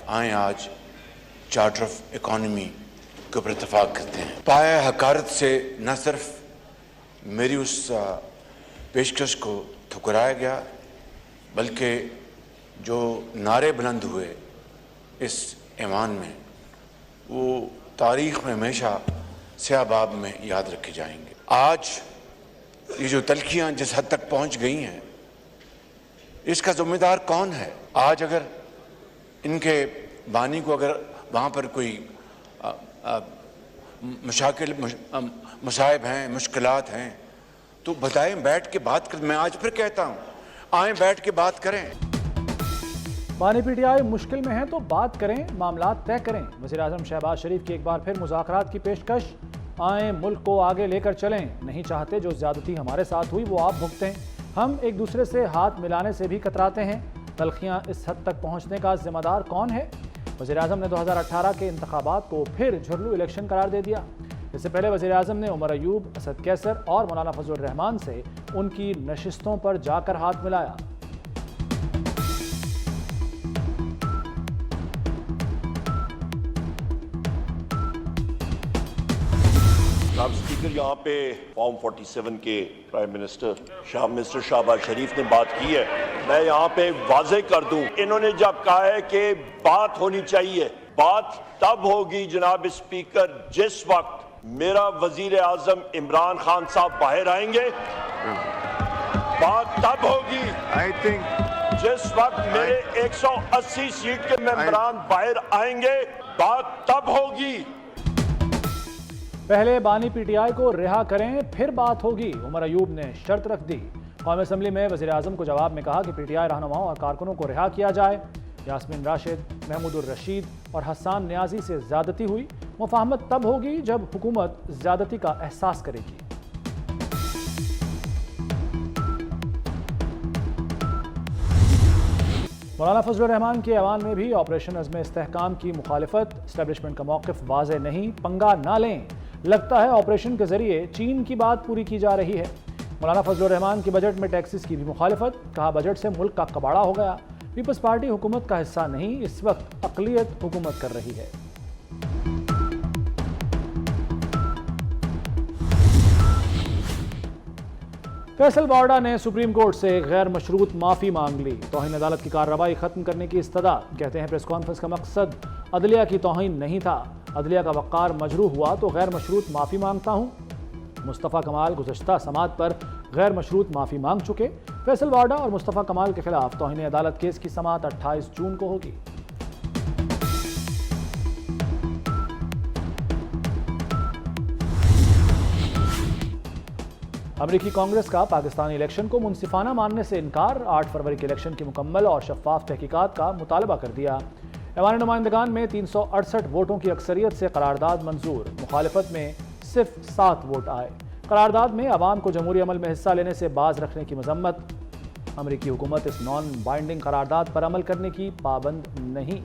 آئیں آج charter of economy کے اوپر اتفاق کرتے ہیں. پایہ حقارت سے نہ صرف میری اس پیشکش کو ٹھکرایا گیا بلکہ جو نعرے بلند ہوئے اس ایوان میں وہ تاریخ میں ہمیشہ سیاہ باب میں یاد رکھے جائیں گے. آج یہ جو تلخیاں جس حد تک پہنچ گئی ہیں اس کا ذمہ دار کون ہے؟ آج اگر ان کے بانی کو اگر وہاں پر کوئی مشاکل مصائب ہیں، مشکلات ہیں تو بتائیں، بیٹھ کے بات کریں. میں آج پھر کہتا ہوں آئیں بیٹھ کے بات کریں. بانی پی ٹی آئی مشکل میں ہیں تو بات کریں، معاملات طے کریں. وزیر اعظم شہباز شریف کی ایک بار پھر مذاکرات کی پیشکش. آئیں ملک کو آگے لے کر چلیں، نہیں چاہتے جو زیادتی ہمارے ساتھ ہوئی وہ آپ بھگتیں. ہم ایک دوسرے سے ہاتھ ملانے سے بھی کتراتے ہیں. تلخیاں اس حد تک پہنچنے کا ذمہ دار کون ہے؟ وزیر اعظم نے 2018 کے انتخابات کو پھر جھرلو الیکشن قرار دے دیا. اس سے پہلے وزیر اعظم نے عمر ایوب، اسد کیسر اور مولانا فضل الرحمان سے ان کی نشستوں پر جا کر ہاتھ ملایا. جناب اسپیکر، یہاں پہ فارم 47 کے پرائم منسٹر شہباز شریف نے بات کی ہے. میں یہاں پہ واضح کر دوں، انہوں نے جب کہا ہے کہ بات ہونی چاہیے، بات تب ہوگی جناب اسپیکر جس وقت میرا وزیر اعظم عمران خان صاحب باہر آئیں گے. بات تب ہوگی جس وقت میرے 180 سیٹ کے ممبران باہر آئیں گے. بات تب ہوگی. پہلے بانی پی ٹی آئی کو رہا کریں پھر بات ہوگی، عمر ایوب نے شرط رکھ دی. قومی اسمبلی میں وزیر اعظم کو جواب میں کہا کہ پی ٹی آئی رہنماؤں اور کارکنوں کو رہا کیا جائے. یاسمین راشد، محمود الرشید اور حسان نیازی سے زیادتی ہوئی. مفاہمت تب ہوگی جب حکومت زیادتی کا احساس کرے گی. مولانا فضل الرحمان کے ایوان میں بھی آپریشن عزم استحکام کی مخالفت. اسٹیبلشمنٹ کا موقف واضح نہیں، پنگا نہ لیں. لگتا ہے آپریشن کے ذریعے چین کی بات پوری کی جا رہی ہے. مولانا فضل الرحمان کی بجٹ میں ٹیکسز کی بھی مخالفت. کہا بجٹ سے ملک کا کباڑا ہو گیا. پیپلز پارٹی حکومت کا حصہ نہیں، اس وقت اقلیت حکومت کر رہی ہے. فیصل وارڈا نے سپریم کورٹ سے غیر مشروط معافی مانگ لی. توہین عدالت کی کارروائی ختم کرنے کی استدعا. کہتے ہیں پریس کانفرنس کا مقصد عدلیہ کی توہین نہیں تھا. عدلیہ کا وقار مجروح ہوا تو غیر مشروط معافی مانگتا ہوں. مصطفیٰ کمال گزشتہ سماعت پر غیر مشروط معافی مانگ چکے. فیصل وارڈا اور مصطفیٰ کمال کے خلاف توہین عدالت کیس کی سماعت 28 جون کو ہوگی. امریکی کانگریس کا پاکستانی الیکشن کو منصفانہ ماننے سے انکار. 8 فروری کے الیکشن کی مکمل اور شفاف تحقیقات کا مطالبہ کر دیا. ایوان نمائندگان میں 368 ووٹوں کی اکثریت سے قرارداد منظور. مخالفت میں صرف 7 ووٹ آئے. قرارداد میں عوام کو جمہوری عمل میں حصہ لینے سے باز رکھنے کی مذمت. امریکی حکومت اس نان بائنڈنگ قرارداد پر عمل کرنے کی پابند نہیں.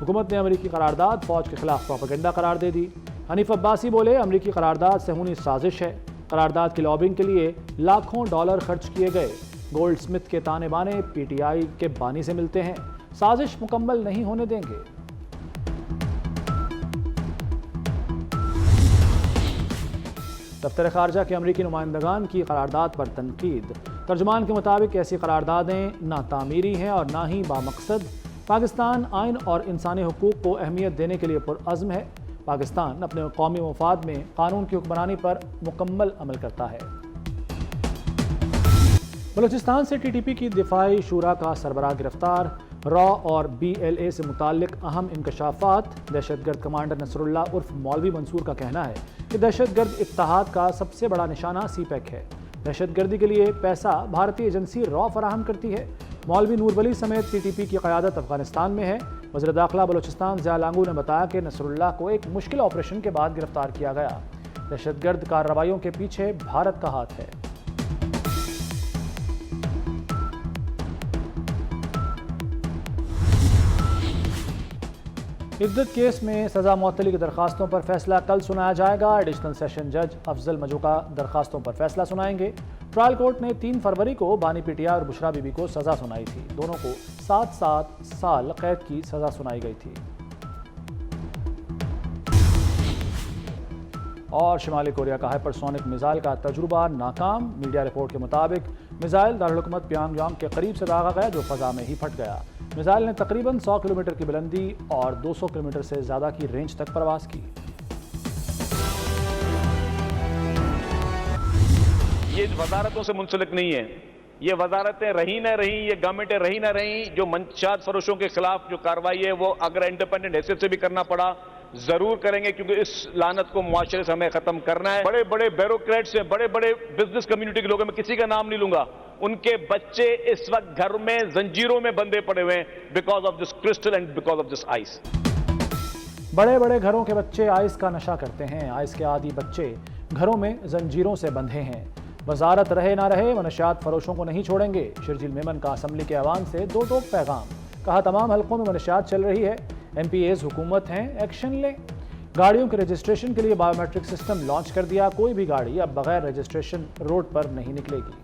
حکومت نے امریکی قرارداد فوج کے خلاف پروپیگنڈا قرار دے دی. حنیف عباسی بولے امریکی قرارداد صہیونی سازش ہے. قرارداد کی لابنگ کے لیے لاکھوں ڈالر خرچ کیے گئے. گولڈ سمتھ کے تانے بانے پی ٹی آئی کے بانی سے ملتے ہیں. سازش مکمل نہیں ہونے دیں گے. دفتر خارجہ کے امریکی نمائندگان کی قرارداد پر تنقید. ترجمان کے مطابق ایسی قراردادیں نہ تعمیری ہیں اور نہ ہی بامقصد. پاکستان آئین اور انسانی حقوق کو اہمیت دینے کے لیے پرعزم ہے. پاکستان اپنے قومی مفاد میں قانون کی حکمرانی پر مکمل عمل کرتا ہے. بلوچستان سے ٹی ٹی پی کی دفاعی شورا کا سربراہ گرفتار. را اور بی ایل اے سے متعلق اہم انکشافات. دہشت گرد کمانڈر نصر اللہ عرف مولوی منصور کا کہنا ہے کہ دہشت گرد اتحاد کا سب سے بڑا نشانہ سی پیک ہے. دہشت گردی کے لیے پیسہ بھارتی ایجنسی را فراہم کرتی ہے. مولوی نور ولی سمیت ٹی ٹی پی کی قیادت افغانستان میں ہے. وزیر داخلہ بلوچستان ضیاء لانگو نے بتایا کہ نصر اللہ کو ایک مشکل آپریشن کے بعد گرفتار کیا گیا. دہشت گرد کارروائیوں کے پیچھے بھارت کا ہاتھ ہے. عدت کیس میں سزا معطلی کی درخواستوں پر فیصلہ کل سنایا جائے گا۔ ایڈیشنل سیشن جج افضل مجوکا درخواستوں پر فیصلہ سنائیں گے۔ ٹرائل کورٹ نے 3 فروری کو بانی پی ٹی آئی اور بشرا بی بی کو سزا سنائی تھی۔ دونوں کو 7 سال قید کی سزا سنائی گئی تھی۔ اور شمالی کوریا کا ہائپرسونک میزائل کا تجربہ ناکام۔ میڈیا رپورٹ کے مطابق میزائل دارالحکومت پیانگ یانگ کے قریب سے داغا گیا جو فضا میں ہی پھٹ گیا۔ میزائل نے تقریباً 100 کلومیٹر کی بلندی اور 200 کلومیٹر سے زیادہ کی رینج تک پرواز کی۔ یہ وزارتوں سے منسلک نہیں ہے، یہ وزارتیں رہی نہ رہیں، یہ گورنمنٹیں رہی نہ رہیں، جو منشیات فروشوں کے خلاف جو کارروائی ہے وہ اگر انڈیپینڈنٹ حیثیت سے بھی کرنا پڑا ضرور کریں گے، کیونکہ اس لعنت کو معاشرے سے ہمیں ختم کرنا ہے۔ بڑے بڑے بیوروکریٹس ہیں، بڑے بڑے بزنس کمیونٹی کے لوگوں میں کسی کا نام نہیں لوں گا، ان کے بچے اس وقت گھر میں زنجیروں میں بندھے پڑے ہوئے ہیں because of this crystal and because of this ice. بڑے بڑے گھروں کے بچے آئس کا نشہ کرتے ہیں۔ آئس کے عادی بچے گھروں میں زنجیروں سے بندھے ہیں۔ وزارت رہے نہ رہے منشیات فروشوں کو نہیں چھوڑیں گے۔ شرجیل میمن کا اسمبلی کے ایوان سے 2 ٹوک پیغام، کہا تمام حلقوں میں منشیات چل رہی ہے، ایم پی ایز حکومت ہیں، ایکشن لیں۔ گاڑیوں کے رجسٹریشن کے لیے بایو میٹرک سسٹم لانچ کر دیا، کوئی بھی گاڑی اب بغیر رجسٹریشن روڈ پر نہیں نکلے گی۔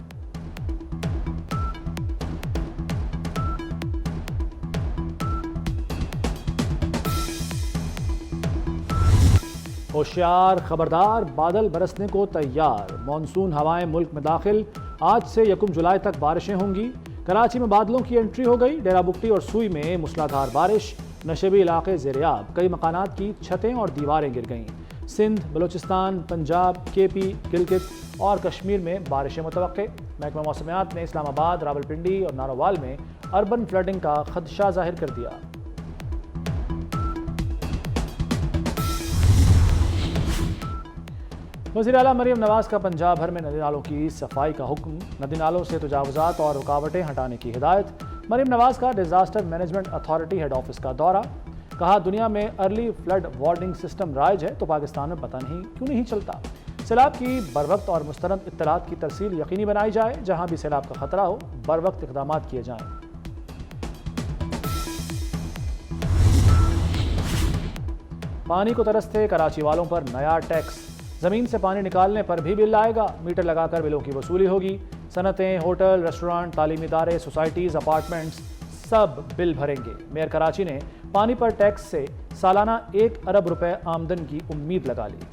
ہوشیار، خبردار، بادل برسنے کو تیار۔ مانسون ہوائیں ملک میں داخل، آج سے 1 جولائی تک بارشیں ہوں گی۔ کراچی میں بادلوں کی انٹری ہو گئی، ڈیرہ بگٹی اور سوئی میں موسلادھار بارش، نشیبی علاقے زیریاب، کئی مکانات کی چھتیں اور دیواریں گر گئیں۔ سندھ، بلوچستان، پنجاب، کے پی، گلگت اور کشمیر میں بارشیں متوقع۔ محکمہ موسمیات نے اسلام آباد، راولپنڈی اور نارووال میں اربن فلڈنگ کا خدشہ ظاہر کر دیا۔ وزیر اعلیٰ مریم نواز کا پنجاب بھر میں ندی نالوں کی صفائی کا حکم، ندی نالوں سے تجاوزات اور رکاوٹیں ہٹانے کی ہدایت۔ مریم نواز کا disaster management authority head office کا دورہ، کہا دنیا میں ارلی فلڈ وارننگ سسٹم رائج ہے تو پاکستان میں پتہ نہیں کیوں نہیں چلتا۔ سیلاب کی بروقت اور مستند اطلاعات کی ترسیل یقینی بنائی جائے، جہاں بھی سیلاب کا خطرہ ہو بروقت اقدامات کیے جائیں۔ پانی کو ترستے کراچی والوں پر نیا ٹیکس، زمین سے پانی نکالنے پر بھی بل آئے گا، میٹر لگا کر بلوں کی وصولی ہوگی۔ صنعتیں، ہوٹل، ریسٹورانٹ، تعلیمی ادارے، سوسائٹیز، اپارٹمنٹس سب بل بھریں گے۔ میئر کراچی نے پانی پر ٹیکس سے سالانہ 1 ارب روپے آمدن کی امید لگا لی۔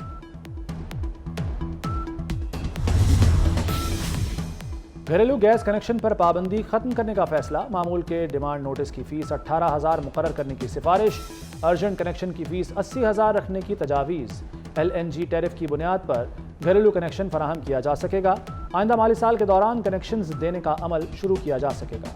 گھریلو گیس کنیکشن پر پابندی ختم کرنے کا فیصلہ، معمول کے ڈیمانڈ نوٹس کی فیس 18,000 مقرر کرنے کی سفارش، ارجنٹ کنیکشن کی فیس 80,000 رکھنے کی تجاویز۔ ایل این جی ٹیرف کی بنیاد پر گھریلو کنیکشن فراہم کیا جا سکے گا، آئندہ مالی سال کے دوران کنیکشنز دینے کا عمل شروع کیا جا سکے گا۔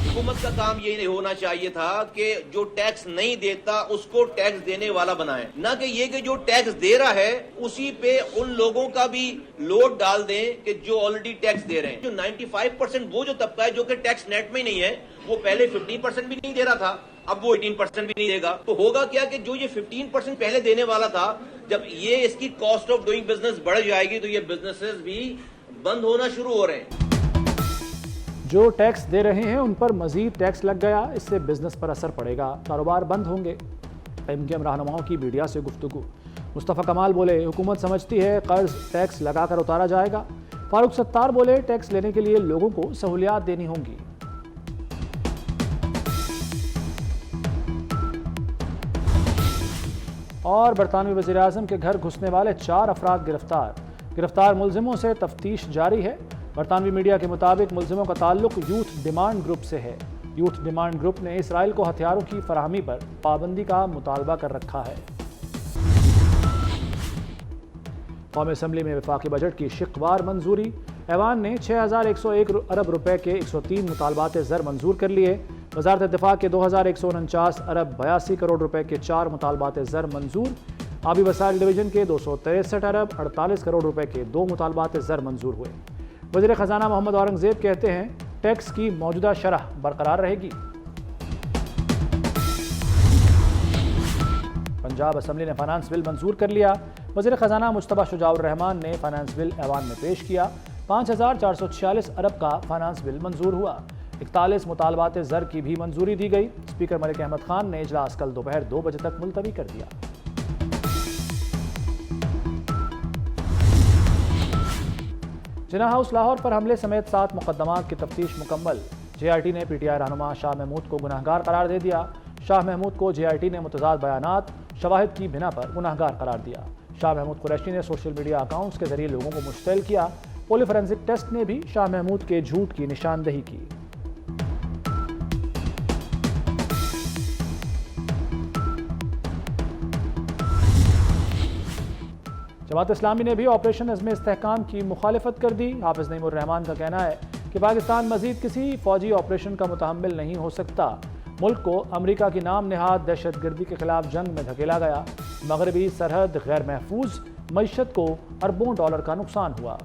حکومت کا کام یہ نہیں ہونا چاہیے تھا کہ جو ٹیکس نہیں دیتا اس کو ٹیکس دینے والا بنائیں، نہ کہ یہ کہ جو ٹیکس دے رہا ہے اسی پہ ان لوگوں کا بھی لوڈ ڈال دیں کہ جو آلریڈی ٹیکس دے رہے ہیں۔ جو 95% وہ جو طبقہ ہے جو کہ ٹیکس نیٹ میں نہیں ہے، وہ پہلے 15% بھی نہیں دے رہا تھا، اب وہ 18% بھی نہیں دے گا، تو ہوگا کیا کہ جو یہ 15% پہلے دینے والا تھا، جب یہ اس کی کاسٹ آف ڈوئنگ بزنس بڑھ جائے گی تو یہ بزنسز بھی بند ہونا شروع ہو رہے ہیں۔ جو ٹیکس دے رہے ہیں ان پر مزید ٹیکس لگ گیا، اس سے بزنس پر اثر پڑے گا، کاروبار بند ہوں گے۔ ایم کیو ایم رہنماؤں کی میڈیا سے گفتگو، مصطفیٰ کمال بولے حکومت سمجھتی ہے قرض ٹیکس لگا کر اتارا جائے گا۔ فاروق ستار بولے ٹیکس لینے کے لیے لوگوں کو سہولیات دینی ہوں گی۔ اور برطانوی وزیراعظم کے گھر گھسنے والے 4 افراد گرفتار ملزموں سے تفتیش جاری ہے۔ برطانوی میڈیا کے مطابق ملزموں کا تعلق یوتھ ڈیمانڈ گروپ سے ہے۔ یوتھ ڈیمانڈ گروپ نے اسرائیل کو ہتھیاروں کی فراہمی پر پابندی کا مطالبہ کر رکھا ہے۔ قومی اسمبلی میں وفاقی بجٹ کی شقوار منظوری، ایوان نے 6,101 ارب روپے کے 103 مطالبات زر منظور کر لیے۔ وزارت دفاع کے 2,149 ارب 82 کروڑ روپے کے 4 مطالبات زر منظور۔ آبی وسائل ڈویژن کے 263 ارب 48 کروڑ روپے کے 2 مطالبات زر منظور ہوئے۔ وزیر خزانہ محمد اورنگزیب کہتے ہیں ٹیکس کی موجودہ شرح برقرار رہے گی۔ پنجاب اسمبلی نے فائنانس بل منظور کر لیا۔ وزیر خزانہ مجتبیٰ شجاع الرحمان نے فائنانس بل ایوان میں پیش کیا۔ 5,446 ارب کا فائنانس بل منظور ہوا۔ 41 مطالبات زر کی بھی منظوری دی گئی۔ اسپیکر ملک احمد خان نے اجلاس کل دوپہر 2 بجے تک ملتوی کر دیا۔ جناح ہاؤس لاہور پر حملے سمیت 7 مقدمات کی تفتیش مکمل۔ جے آئی ٹی نے پی ٹی آئی رہنما شاہ محمود کو گناہگار قرار دے دیا۔ شاہ محمود کو جے آئی ٹی نے متضاد بیانات، شواہد کی بنا پر گناہگار قرار دیا۔ شاہ محمود قریشی نے سوشل میڈیا اکاؤنٹس کے ذریعے لوگوں کو مشتعل کیا۔ پولی فورینسک ٹیسٹ نے بھی شاہ محمود کے جھوٹ کی نشاندہی کی۔ جماعت اسلامی نے بھی آپریشن عزم استحکام کی مخالفت کر دی۔ حافظ نعیم الرحمان کا کہنا ہے کہ پاکستان مزید کسی فوجی آپریشن کا متحمل نہیں ہو سکتا۔ ملک کو امریکہ کی نام نہاد دہشت گردی کے خلاف جنگ میں دھکیلا گیا۔ مغربی سرحد غیر محفوظ، معیشت کو اربوں ڈالر کا نقصان ہوا۔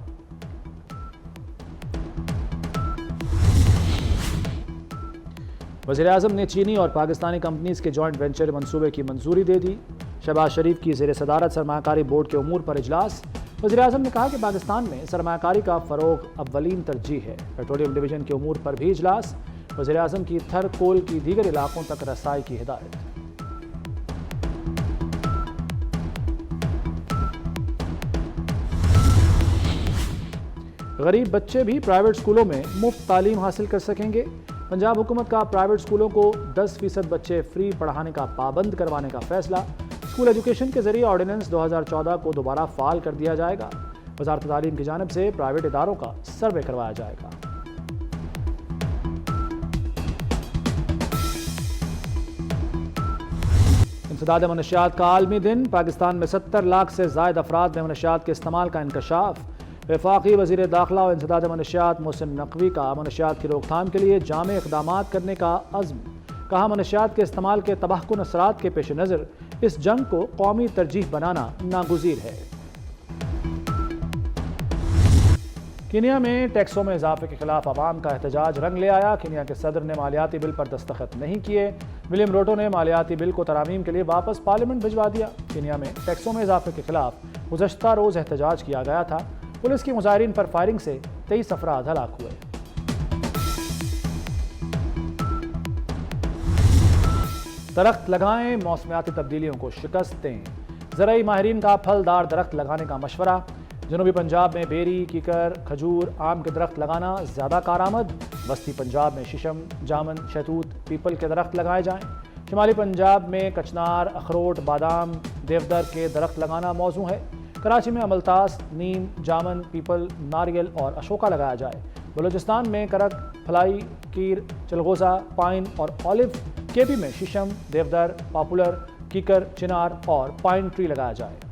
وزیراعظم نے چینی اور پاکستانی کمپنیز کے جوائنٹ وینچر منصوبے کی منظوری دے دی۔ شہباز شریف کی زیر صدارت سرمایہ کاری بورڈ کے امور پر اجلاس۔ وزیراعظم نے کہا کہ پاکستان میں سرمایہ کاری کا فروغ اولین ترجیح ہے۔ پیٹرولیم ڈویژن کے امور پر بھی اجلاس۔ وزیراعظم کی تھر کول کی دیگر علاقوں تک رسائی کی ہدایت۔ غریب بچے بھی پرائیویٹ اسکولوں میں مفت تعلیم حاصل کر سکیں گے۔ پنجاب حکومت کا پرائیویٹ اسکولوں کو 10% بچے فری پڑھانے کا پابند کروانے کا فیصلہ۔ اسکول ایجوکیشن کے ذریعے آرڈیننس 2014 کو دوبارہ فعال کر دیا جائے گا۔ وزارت تعلیم کی جانب سے پرائیویٹ اداروں کا سروے کروایا جائے گا۔ انسداد منشیات کا عالمی دن۔ پاکستان میں 70 لاکھ سے زائد افراد میں منشیات کے استعمال کا انکشاف۔ وفاقی وزیر داخلہ و انسداد منشیات محسن نقوی کا منشیات کی روک تھام کے لیے جامع اقدامات کرنے کا عزم۔ کہا منشیات کے استعمال کے تباہ کن اثرات کے پیش نظر اس جنگ کو قومی ترجیح بنانا ناگزیر ہے۔ کینیا میں ٹیکسوں میں اضافے کے خلاف عوام کا احتجاج رنگ لے آیا۔ کینیا کے صدر نے مالیاتی بل پر دستخط نہیں کیے۔ ولیم روٹو نے مالیاتی بل کو ترامیم کے لیے واپس پارلیمنٹ بھجوا دیا۔ کینیا میں ٹیکسوں میں اضافے کے خلاف گزشتہ روز احتجاج کیا گیا تھا۔ پولیس کی مظاہرین پر فائرنگ سے 23 افراد ہلاک ہوئے۔ درخت لگائیں، موسمیاتی تبدیلیوں کو شکست دیں۔ زرعی ماہرین کا پھلدار درخت لگانے کا مشورہ۔ جنوبی پنجاب میں بیری، کیکر، کھجور، آم کے درخت لگانا زیادہ کارآمد۔ وسطی پنجاب میں ششم، جامن، شہتوت، پیپل کے درخت لگائے جائیں۔ شمالی پنجاب میں کچنار، اخروٹ، بادام، دیودر کے درخت لگانا موزوں ہے۔ کراچی میں املتاس، نیم، جامن، پیپل، ناریل اور اشوکا لگایا جائے۔ بلوچستان میں کرک، پھلائی، کیر، چلغوزہ، پائن اور اولیو۔ کے پی میں ششم، دیودر، پاپولر، کیکر، چنار اور پائن ٹری لگایا جائے۔